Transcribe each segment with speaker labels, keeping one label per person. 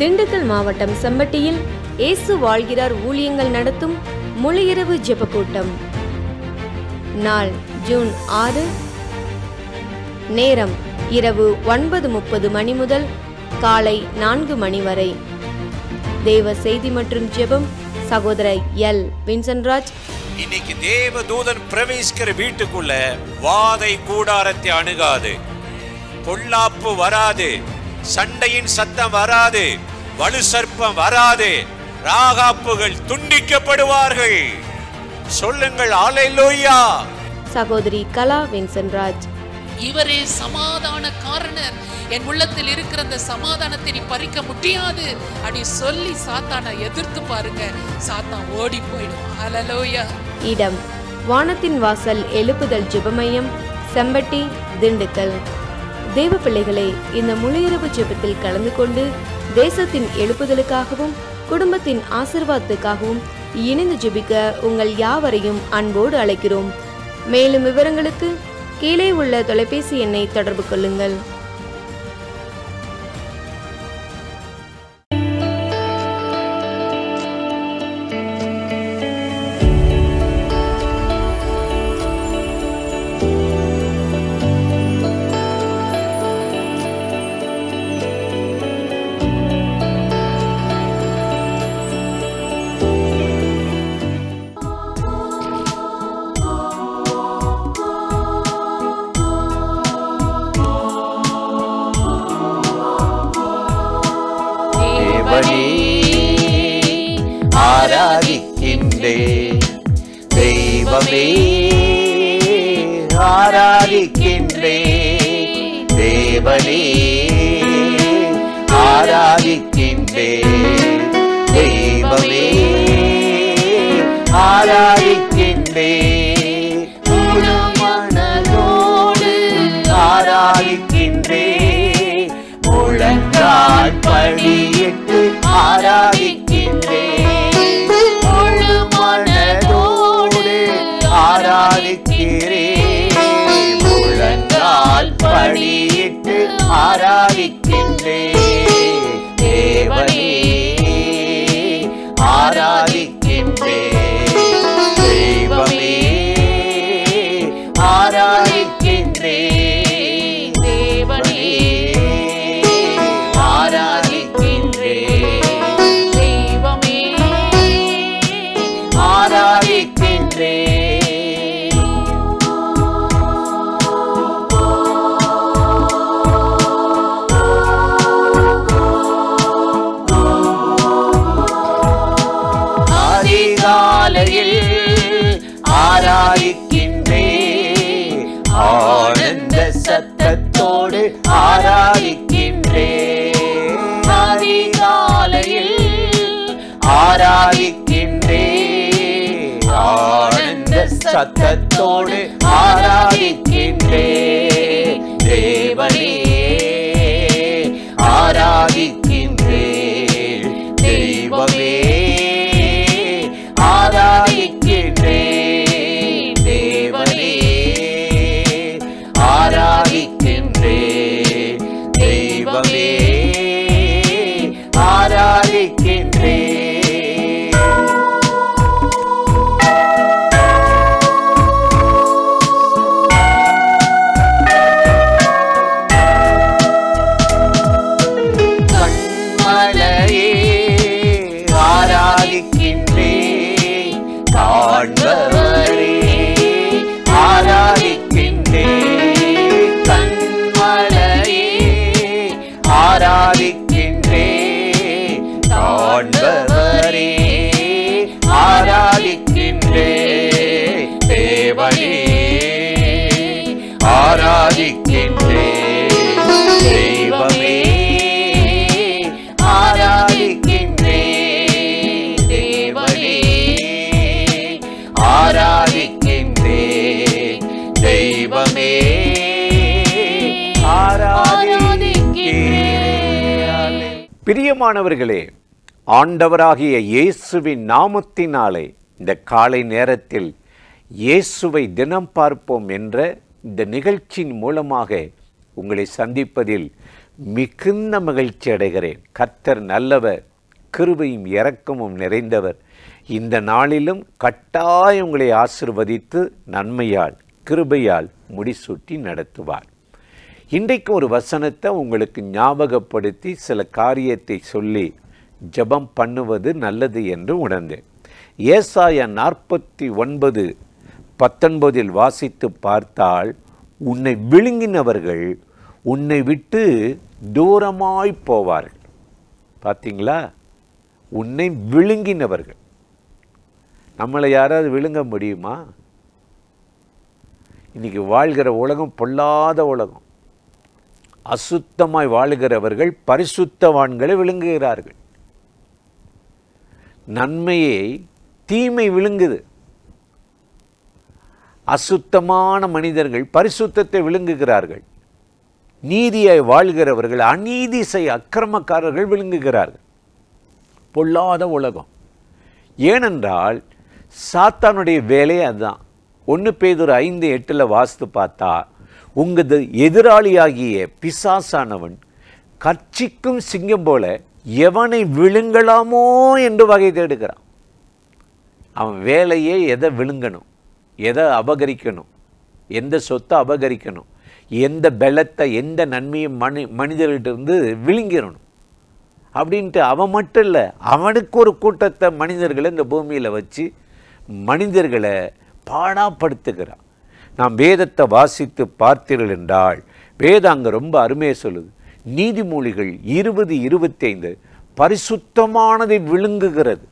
Speaker 1: திண்டுக்கல் மாவட்டம் செம்பட்டியில் இயேசு வாழ்கிறார் ஊழியங்கள் நடத்தும் முழுஇரவு ஜெப கூட்டம். நாள் ஜூன் 6. நேரம் இரவு 9:30 மணி முதல் காலை 4 மணி வரை. தேவ செய்தி மற்றும் ஜெபம் சகோதரர் எல் வின்சென்ட்ராஜ்.
Speaker 2: இன்னைக்கு தேவ தூதன் பிரவேசிக்கிற வீட்டுக்குள்ள வாதை கூடாரத்தை அணுகாது, பொல்லாப்பு வராது, சண்டையின் சத்தம் வராது, வலு சர்ப்பம் வராது, ராகாப்புகள் துண்டிக்கப்படுவார்கள். சொல்லுங்கள் அல்லேலூயா.
Speaker 1: சகோதரி கலா வின்சென்ட்ராஜ்.
Speaker 3: இவரே சமாதான காரணர், என் உள்ளத்தில் இருக்கிற அந்த சமாதானத்தை நீ பறிக்க முடியாது அப்படி சொல்லி சாத்தானை எதிர்த்து பாருங்க, சாத்தான் ஓடி போயிடும். அல்லேலூயா.
Speaker 1: இடம் வானத்தின் வாசல் எழுப்புதல் ஜெபமையம், செம்பட்டி, திண்டுக்கல். தேவ பிள்ளைகளே, இந்த முழுஇரவு ஜெபத்தில் கலந்து கொண்டு தேசத்தின் எழுப்புதலுக்காகவும் குடும்பத்தின் ஆசீர்வாதத்துக்காகவும் இணைந்து ஜெபிக்க உங்கள் யாவரையும் அன்போடு அழைக்கிறோம். மேலும் விவரங்களுக்கு கீழே உள்ள தொலைபேசி எண்ணை தொடர்பு கொள்ளுங்கள்.
Speaker 4: ஆராதிக்கின்றே தெய்வமே, ஆராதிக்கின்றே தேவனே, ஆராதிக்கின்றே தெய்வமே, ஆராதிக்கின்றே முழு மனதோடு ஆராதிக்கின்றே, முழங்கால் படியிட்டு ஆராதிக்கின்றே, முழு மனதோடு ஆராதிக்கிறே, முழங்கால் படியிட்டு ஆராதிக்கின்றே தேவனே, ஆராதிக்கின்றே தெய்வமே, ஆராதிக்கின்றே தேவனே, ஆராதிக்கின்றே தெய்வமே, ஆராதிக்கின்றே. அதிகாலையில் ஆராதிக்கின்றே, ஆனந்த சத்தத்தோடு ஆராதிக்கின்றே, அதிகாலையில் ஆராதிக்கின்றே, ஆனந்த சத்தத்தோடு ஆராதிக்கின்றே தேவனே, ஆராதிக்கின்றே தெய்வமே, ஆராதிக்கின்றே தேவனே, ஆராதிக்கின்றே தெய்வமே, ஆராதிக்கின்றே. கண்மலையே ஆராதிக்கின்றே, காண்பவரே ஆராதிக்கின்றே, கண்மலையே ஆராதிக்கின்றே, காண்பவரே ஆராதிக்கின்றே தேவனே, ஆராதிக்கின்றே தெய்வமே, ஆராதிக்கின்றே தேவனே, ஆராதிக்கின்றே தெய்வமே, ஆராதிக்கின்றே.
Speaker 5: பிரியமானவர்களே, ஆண்டவராகிய இயேசுவின் நாமத்தினாலே இந்த காலை நேரத்தில் இயேசுவை தினம் பார்ப்போம் என்ற இந்த நிகழ்ச்சியின் மூலமாக உங்களை சந்திப்பதில் மிகுந்த மகிழ்ச்சி அடைகிறேன். கர்த்தர் நல்லவர், கிருபையும் இரக்கமும் நிறைந்தவர். இந்த நாளிலும் கட்டாயம் உங்களை ஆசீர்வதித்து நன்மையால் கிருபையால் முடிசூட்டி நடத்துவார். இன்றைக்கு ஒரு வசனத்தை உங்களுக்கு ஞாபகப்படுத்தி சில காரியத்தை சொல்லி ஜெபம் பண்ணுவது நல்லது என்று உணர்ந்தேன். ஏசாயா 49:19 வாசித்து பார்த்தால், உன்னை விழுங்கினவர்கள் உன்னை விட்டு தூரமாய் போவார்கள். பார்த்தீங்களா? உன்னை விழுங்கினவர்கள். நம்மளை யாராவது விழுங்க முடியுமா? இன்னைக்கு வாழ்கிற உலகம் பொல்லாத உலகம். அசுத்தமாய் வாழுகிறவர்கள் பரிசுத்தவான்களை விழுங்குகிறார்கள். நன்மையை தீமை விழுங்குது. அசுத்தமான மனிதர்கள் பரிசுத்தத்தை விழுங்குகிறார்கள். நீதியாய் வாழ்கிறவர்கள் அநீதி செய்ய அக்கிரமக்காரர்கள் விழுங்குகிறார்கள். பொல்லாத உலகம். ஏனென்றால் சாத்தானுடைய வேலையே அதுதான். 1 பேதுரு 5:8 வாசித்து பார்த்தா, உங்களது எதிராளியாகிய பிசாசானவன் கர்ச்சிக்கும் சிங்கம் போல எவனை விழுங்கலாமோ என்று வகை தேடுகிறான். அவன் வேலையே எதை விழுங்கணும், எதை அபகரிக்கணும், எந்த சொத்தை அபகரிக்கணும், எந்த பலத்தை எந்த நன்மையை மனிதர்கிட்ட விழுங்கிடணும் அப்படின்ட்டு அவன் மட்டும் இல்லை, அவனுக்கு ஒரு கூட்டத்தை மனிதர்களை இந்த பூமியில் வச்சு மனிதர்களை பாடாப்படுத்துகிறான். நாம் வேதத்தை வாசித்து பார்த்தீர்கள் என்றால், வேதம் அங்கே ரொம்ப அருமையாக சொல்லுது. நீதிமொழிகள் 20:25 பரிசுத்தமானதை விழுங்குகிறது.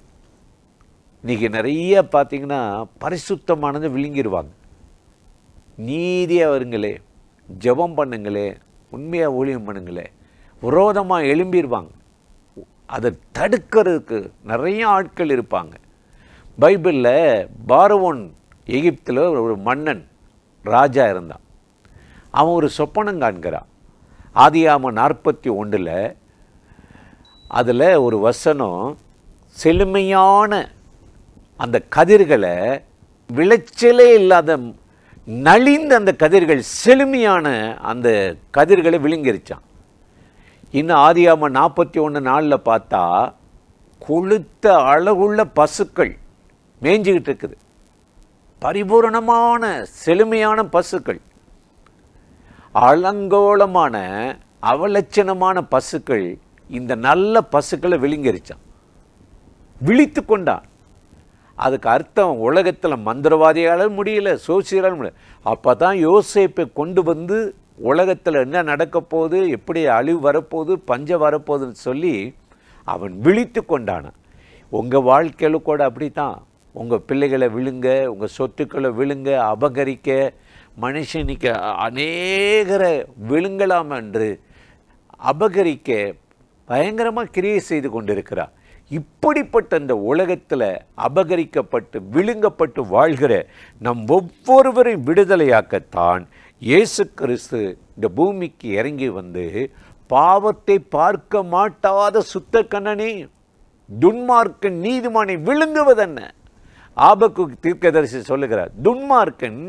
Speaker 5: இன்றைக்கி நிறைய பார்த்தீங்கன்னா பரிசுத்தமானதை விழுங்கிடுவாங்க. நீதியாக வருங்களே, ஜெபம் பண்ணுங்களே, உண்மையாக ஊழியம் பண்ணுங்களே, விரோதமாக எழும்பிடுவாங்க. அதை தடுக்கிறதுக்கு நிறைய ஆட்கள் இருப்பாங்க. பைபிளில் பார்வோன் எகிப்தில் ஒரு மன்னன் ராஜா இருந்தான். அவன் ஒரு சொப்பனம் காண்கிறான். ஆதியாகமம் 41 அதில் ஒரு வசனம், செழுமையான அந்த கதிர்களை, விளைச்சலே இல்லாத நலிந்த அந்த கதிர்கள் செழுமையான அந்த கதிர்களை விழுங்கிருச்சான். இன்னும் ஆதியாகமம் 41:4 பார்த்தா, கொழுத்த அழகுள்ள பசுக்கள் மேய்ஞ்சிக்கிட்டு இருக்குது. பரிபூரணமான செழுமையான பசுக்கள், அலங்கோலமான அவலட்சணமான பசுக்கள் இந்த நல்ல பசுக்களை விழுங்கிருச்சான். விழித்து கொண்டான். அதுக்கு அர்த்தம், உலகத்தில் மந்திரவாதியால் முடியல, சோசியரால் முடியல. அப்போ தான் யோசேப்பை கொண்டு வந்து உலகத்தில் என்ன நடக்க போகுது, எப்படி அழிவு வரப்போகுது, பஞ்சம் வரப்போகுதுன்னு சொல்லி அவன் விழித்து கொண்டானான். உங்கள் வாழ்க்கையில் கூட அப்படி தான். உங்கள் பிள்ளைகளை விழுங்க, உங்கள் சொத்துக்களை விழுங்க, அபகரிக்க மனுஷனிக்கு அநேகரை விழுங்கலாம் என்று அபகரிக்க பயங்கரமாக கிரியை செய்து கொண்டிருக்கிறார். இப்படிப்பட்ட இந்த உலகத்தில் அபகரிக்கப்பட்டு விழுங்கப்பட்டு வாழ்கிற நம் ஒவ்வொருவரையும் விடுதலையாக்கத்தான் இயேசு கிறிஸ்து இந்த பூமிக்கு இறங்கி வந்து, பாவத்தை பார்க்க மாட்டாத சுத்த கண்ணனே, துன்மார்க்கன் நீதிமானை விழுங்குவதென்ன? ஆபக்குக்கு தீர்க்கதரிசி சொல்லுகிறார், துன்மார்க்கன்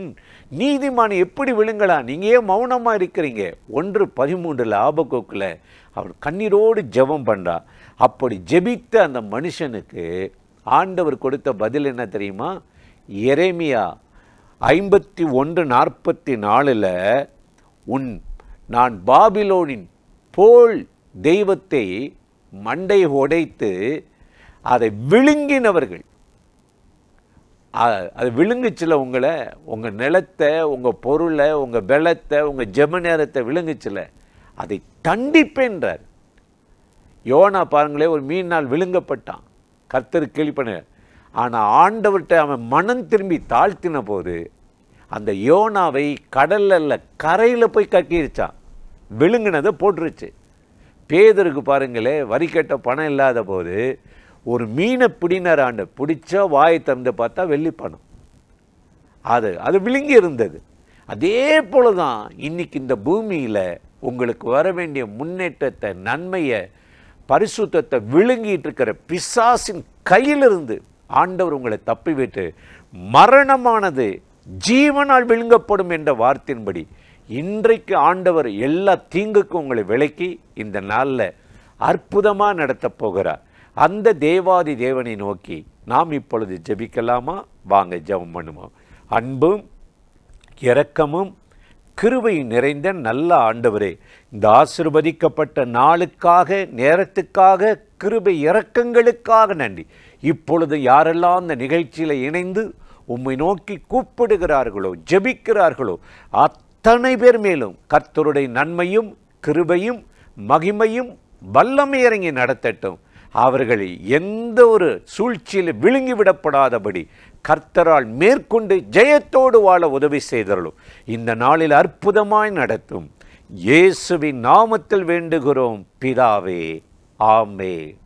Speaker 5: நீதிமானை எப்படி விழுங்கலாம்? நீங்கள் ஏன் மௌனமாக இருக்கிறீங்க? 1:13 ஆபக்குக்கில் அவர் கண்ணீரோடு ஜெபம் பண்ணுறா. அப்படி ஜெபித்த அந்த மனுஷனுக்கு ஆண்டவர் கொடுத்த பதில் என்ன தெரியுமா? எரேமியா 51:44 நான் பாபிலோனின் போல் தெய்வத்தை மண்டை உடைத்து அதை விழுங்கினவர்கள், அது விழுங்குச்சில உங்களை, உங்கள் நிலத்தை, உங்கள் பொருளை, உங்கள் பலத்தை, உங்கள் ஜெப நேரத்தை விழுங்குச்சில, அதை தண்டிப்பேன்றார். யோனா பாருங்களே, ஒரு மீனால் விழுங்கப்பட்டான், கர்த்தர் கேள்விப்பண்ண. ஆனால் ஆண்டவர்கிட்ட அவன் மனம் திரும்பி தாழ்த்தின போது அந்த யோனாவை கடல்ல கரையில் போய் கக்கிருச்சான், விழுங்கினதை போட்டுருச்சு. பேதருக்கு பாருங்களே, வரி கட்ட பணம் இல்லாத போது ஒரு மீனை பிடினார் ஆண்டு, பிடிச்சா வாயை திறந்து பார்த்தா வெள்ளி பணம், அது விழுங்கி இருந்தது. அதே போல தான் இன்னைக்கு இந்த பூமியில் உங்களுக்கு வர வேண்டிய முன்னேற்றத்தை, நன்மையை, பரிசுத்தத்தை விழுங்கிட்டு இருக்கிற பிசாசின் கையிலிருந்து ஆண்டவர் உங்களை தப்பிவிட்டு, மரணமானது ஜீவனால் விழுங்கப்படும் என்ற வார்த்தையின்படி இன்றைக்கு ஆண்டவர் எல்லா தீங்குக்கும் உங்களை விலக்கி இந்த நாளில் அற்புதமாக நடத்தப் போகிறார். அந்த தேவாதி தேவனை நோக்கி நாம் இப்பொழுது ஜெபிக்கலாமா? வாங்க ஜெபம் பண்ணுவோம். அன்பும் இரக்கமும் கிருபையும் நிறைந்த நல்ல ஆண்டவரே, இந்த ஆசீர்வதிக்கப்பட்ட நாளுக்காக, நேரத்துக்காக, கிருபை இரக்கங்களுக்காக நன்றி. இப்பொழுது யாரெல்லாம் இந்த நிகழ்ச்சியில் இணைந்து உம்மை நோக்கி கூப்பிடுகிறார்களோ, ஜெபிக்கிறார்களோ, அத்தனை பேர் மேலும் கர்த்தருடைய நன்மையும் கிருபையும் மகிமையும் வல்லமை இறங்கி நடத்தட்டும். அவர்களை எந்த ஒரு சூழ்ச்சியில் விழுங்கிவிடப்படாதபடி கர்த்தரால் மேற்கொண்டு ஜெயத்தோடு வாழ உதவி செய்தருளும். இந்த நாளில் அற்புதமாய் நடத்தும். இயேசுவின் நாமத்தில் வேண்டுகிறோம் பிதாவே, ஆமென்.